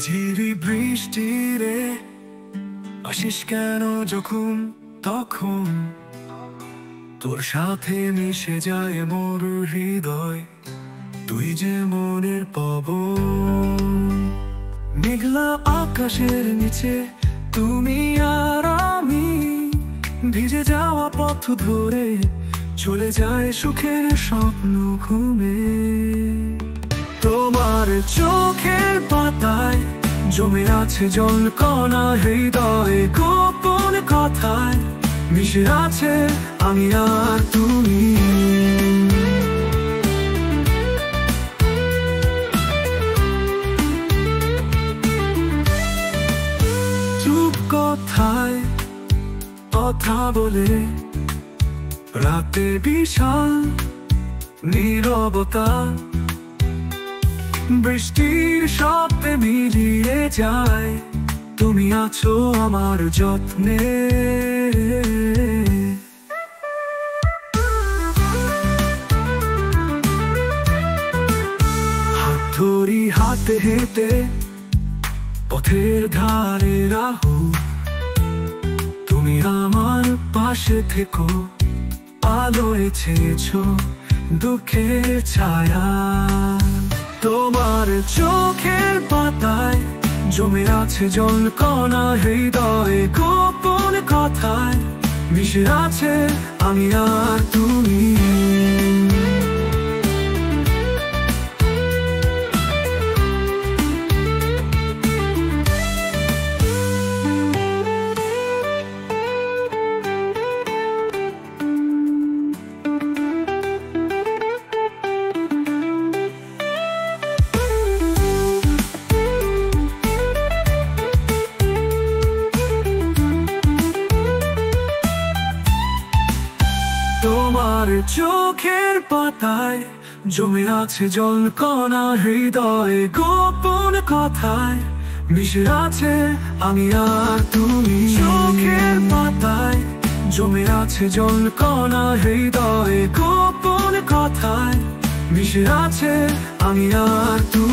ঝিরি বৃষ্টিরে আসিস কেন যখন তখন তোর সাথে মিশে যায় মোর হৃদয়। তুই যে মনের পবন, মেঘলা আকাশের নিচে তুমি আর আমি, ভিজে যাওয়া পথ ধরে চলে যায় সুখের স্বপ্ন ঘুমে। তোমার চোখের পাতায় জমে আছে জল কণা, হৃদয়ে গোপন কথায় মিশে আছে আমি আর তুমি। চুপ কথায় কথা বলে রাতে বিশাল নীরবতা, বৃষ্টির শব্দে মিলিয়ে যায় তুমি আছো আমার যত্নে। হাত ধরি হাতে হেঁটে পথের ধারে রাহু, তুমি আমার পাশে থেকো, আলোয় ছেয়েছো দুঃখের ছায়া। তোমার চোখের পাতায় জমে আছে জল কণা, হৃদয়ে গোপন কথায় মিশে আছে আমি আর তুমি। তোমার চোখের পাতায় জমে আছে জল কণা, হৃদয়ে গোপন কথায় মিশে আছে আমি আর তুমি। চোখের পাতায় জমে আছে জল কণা, হৃদয়ে গোপন কথায় মিশে আছে আমি আর তুমি।